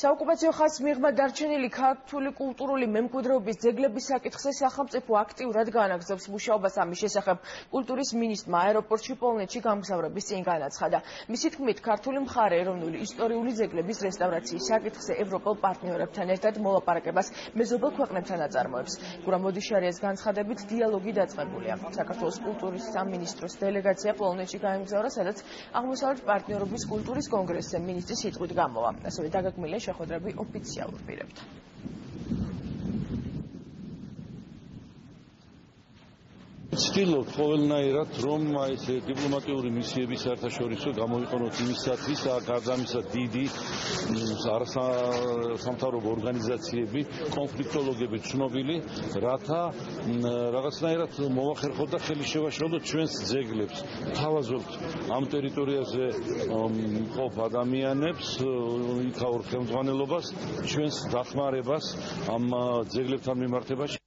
საოკუპაციო ხაზს მიღმა დარჩენილი ქართული კულტურული მემკვიდრეობის ძეგლების საკითხზე სახელმწიფო აქტიურად განაგრძობს მუშაობას ამის შესახებ. კულტურის მინისტრმა აეროპორტში პოლონეთში გამგზავრების წინ განაცხადა. მისი თქმით, ქართული მხარე ეროვნული ისტორიული ძეგლების რესტავრაციის საკითხზე ევროპელ პარტნიორებთან ერთად მოლაპარაკებას მეზობელ ქვეყნებთან აწარმოებს. გურამ მოდიშარიას განცხადებით დიალოგი დაწყებულია. საქართველოს კულტურის სამინისტროს დელეგაცია პოლონეთში გაემგზავრა, სადაც აღმოსავლეთ პარტნიორობის კულტურის კონგრესზე მინისტრის სიტყვით გამოვა. ასევე დაგეგმილია შეხვედრები ოფიციალურ პირებთან. ვცდილობთ ყოველნაირად, რომ დიპლომატიური მისიები საერთაშორისო გამოიყენოთ იმისათვის, გარდა ამისა დიდი არასამთავრობო ორგანიზაციები, კონფლიქტოლოგები ცნობილი, რათა რაღაცნაირად მოვახერხოთ და ხელი შევაშალოთ ჩვენს ძეგლებს. თავაზობთ ამ ტერიტორიაზე მყოფ ადამიანებს, იქაურ ხელმძღვანელობას, ჩვენს დახმარებას ამ ძეგლებთან მიმართებაში.